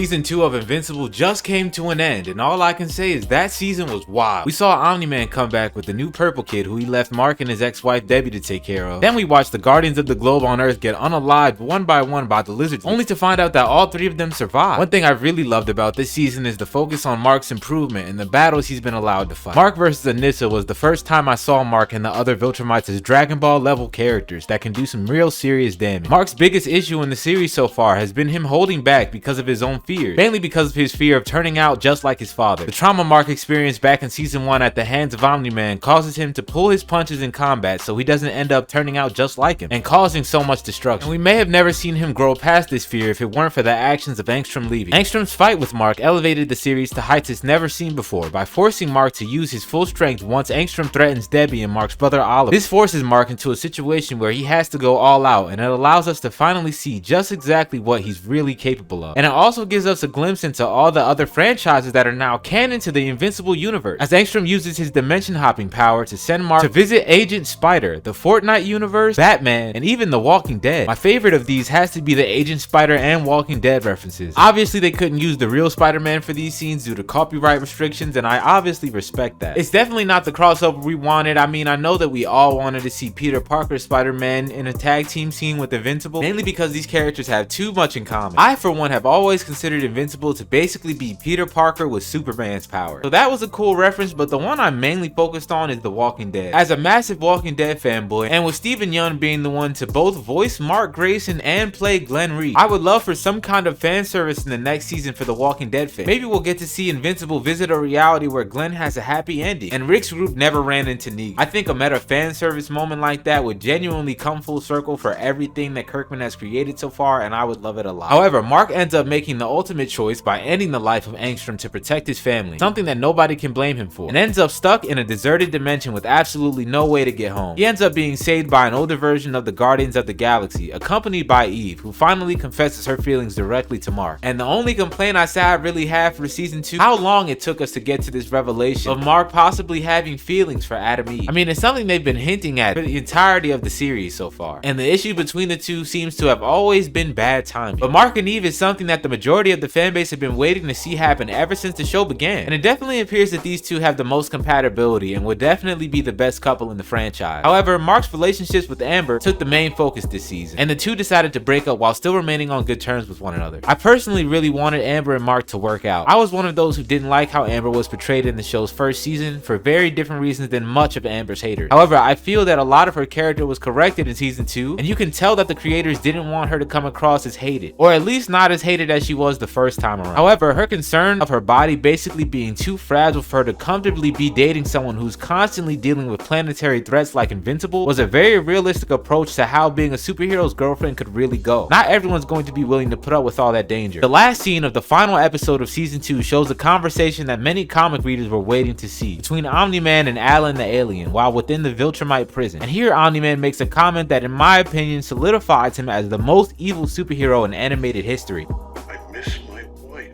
Season 2 of Invincible just came to an end, and all I can say is that season was wild. We saw Omni-Man come back with the new purple kid who he left Mark and his ex-wife Debbie to take care of. Then we watched the Guardians of the Globe on Earth get unalived one by one by the lizards, only to find out that all 3 of them survived. One thing I really loved about this season is the focus on Mark's improvement and the battles he's been allowed to fight. Mark vs. Anissa was the first time I saw Mark and the other Viltrumites as Dragon Ball level characters that can do some real serious damage. Mark's biggest issue in the series so far has been him holding back because of his own fears, mainly because of his fear of turning out just like his father. The trauma Mark experienced back in season 1 at the hands of Omni-Man causes him to pull his punches in combat so he doesn't end up turning out just like him and causing so much destruction. And we may have never seen him grow past this fear if it weren't for the actions of Angstrom leaving. Angstrom's fight with Mark elevated the series to heights it's never seen before by forcing Mark to use his full strength once Angstrom threatens Debbie and Mark's brother Oliver. This forces Mark into a situation where he has to go all out, and it allows us to finally see just exactly what he's really capable of. And it also gives us a glimpse into all the other franchises that are now canon to the Invincible universe, as Angstrom uses his dimension hopping power to send Mark to visit Agent Spider, the Fortnite universe, Batman, and even The Walking Dead. My favorite of these has to be the Agent Spider and Walking Dead references. Obviously they couldn't use the real Spider-Man for these scenes due to copyright restrictions, and I obviously respect that. It's definitely not the crossover we wanted. I mean, I know that we all wanted to see Peter Parker Spider-Man in a tag team scene with Invincible, mainly because these characters have too much in common. I for one have always considered Invincible to basically be Peter Parker with Superman's power. So that was a cool reference, but the one I'm mainly focused on is The Walking Dead. As a massive Walking Dead fanboy, and with Stephen Yeun being the one to both voice Mark Grayson and play Glenn Reed, I would love for some kind of fan service in the next season for The Walking Dead fans. Maybe we'll get to see Invincible visit a reality where Glenn has a happy ending and Rick's group never ran into Negan. I think a meta fan service moment like that would genuinely come full circle for everything that Kirkman has created so far, and I would love it a lot. However, Mark ends up making the ultimate choice by ending the life of Angstrom to protect his family, something that nobody can blame him for, and ends up stuck in a deserted dimension with absolutely no way to get home. He ends up being saved by an older version of the Guardians of the Galaxy, accompanied by Eve, who finally confesses her feelings directly to Mark. And the only complaint I say I really have for season 2, how long it took us to get to this revelation of Mark possibly having feelings for Adam Eve. I mean, it's something they've been hinting at for the entirety of the series so far, and the issue between the two seems to have always been bad timing. But Mark and Eve is something that the majority of the fanbase have been waiting to see happen ever since the show began, and it definitely appears that these two have the most compatibility and would definitely be the best couple in the franchise. However, Mark's relationships with Amber took the main focus this season, and the two decided to break up while still remaining on good terms with one another. I personally really wanted Amber and Mark to work out. I was one of those who didn't like how Amber was portrayed in the show's first season for very different reasons than much of Amber's haters. However, I feel that a lot of her character was corrected in season 2, and you can tell that the creators didn't want her to come across as hated, or at least not as hated as she was the first time around. However, her concern of her body basically being too fragile for her to comfortably be dating someone who's constantly dealing with planetary threats like Invincible was a very realistic approach to how being a superhero's girlfriend could really go. Not everyone's going to be willing to put up with all that danger. The last scene of the final episode of season 2 shows a conversation that many comic readers were waiting to see between Omni-Man and Alan the alien while within the Viltrumite prison. And here Omni-Man makes a comment that in my opinion solidifies him as the most evil superhero in animated history. I miss my wife.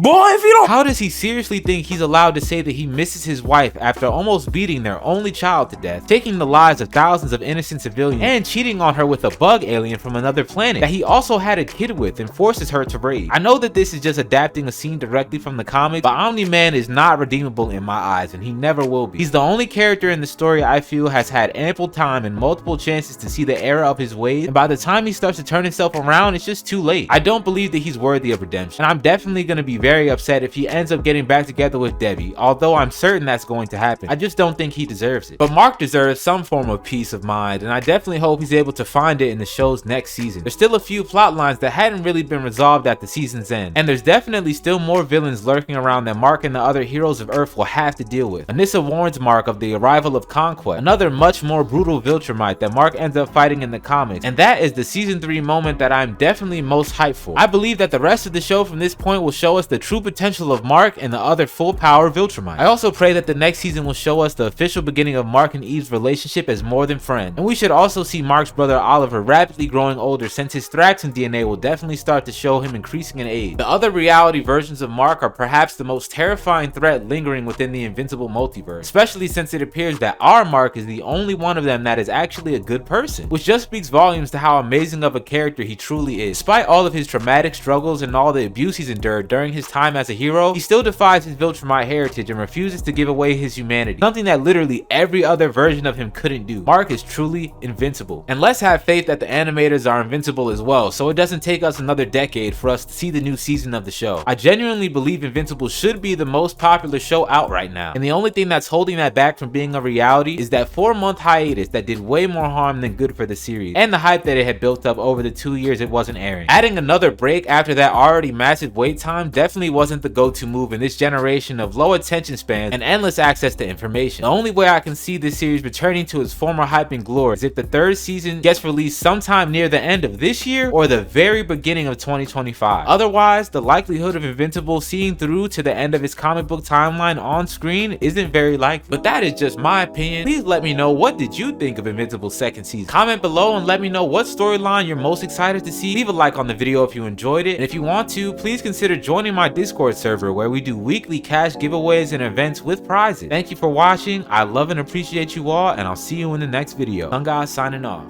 Boy, if you don't— how does he seriously think he's allowed to say that he misses his wife after almost beating their only child to death, taking the lives of thousands of innocent civilians, and cheating on her with a bug alien from another planet that he also had a kid with and forces her to raise? I know that this is just adapting a scene directly from the comics, but Omni-Man is not redeemable in my eyes, and he never will be. He's the only character in the story I feel has had ample time and multiple chances to see the error of his ways, and by the time he starts to turn himself around, it's just too late. I don't believe that he's worthy of redemption, and I'm definitely going to be very upset if he ends up getting back together with Debbie, although I'm certain that's going to happen. I just don't think he deserves it. But Mark deserves some form of peace of mind, and I definitely hope he's able to find it in the show's next season. There's still a few plot lines that hadn't really been resolved at the season's end, and there's definitely still more villains lurking around that Mark and the other heroes of Earth will have to deal with. Anissa warns Mark of the arrival of Conquest, another much more brutal Viltrumite that Mark ends up fighting in the comics, and that is the season 3 moment that I'm definitely most hyped for. I believe that the rest of the show from this point will show us the the true potential of Mark and the other full power Viltrumite. I also pray that the next season will show us the official beginning of Mark and Eve's relationship as more than friends, and we should also see Mark's brother Oliver rapidly growing older, since his Thraxan DNA will definitely start to show him increasing in age. The other reality versions of Mark are perhaps the most terrifying threat lingering within the Invincible multiverse, especially since it appears that our Mark is the only one of them that is actually a good person, which just speaks volumes to how amazing of a character he truly is. Despite all of his traumatic struggles and all the abuse he's endured during his time as a hero, he still defies his Viltrumite heritage and refuses to give away his humanity, something that literally every other version of him couldn't do. Mark is truly invincible, and let's have faith that the animators are invincible as well, so it doesn't take us another decade for us to see the new season of the show. I genuinely believe Invincible should be the most popular show out right now, and the only thing that's holding that back from being a reality is that 4-month hiatus that did way more harm than good for the series, and the hype that it had built up over the 2 years it wasn't airing. Adding another break after that already massive wait time definitely wasn't the go-to move in this generation of low attention spans and endless access to information. The only way I can see this series returning to its former hype and glory is if the 3rd season gets released sometime near the end of this year or the very beginning of 2025. Otherwise, the likelihood of Invincible seeing through to the end of its comic book timeline on screen isn't very likely. But that is just my opinion. Please let me know, what did you think of Invincible's 2nd season? Comment below and let me know what storyline you're most excited to see. Leave a like on the video if you enjoyed it, and if you want to, please consider joining my Discord server where we do weekly cash giveaways and events with prizes. Thank you for watching. I love and appreciate you all, and I'll see you in the next video. Sunguy signing off.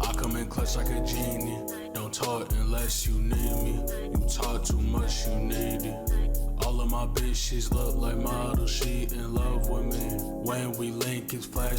I come in clutch like a genie. Don't talk unless you need me. You talk too much, you need it. All of my bitches look like models. She in love with me. When we link, it's flashing.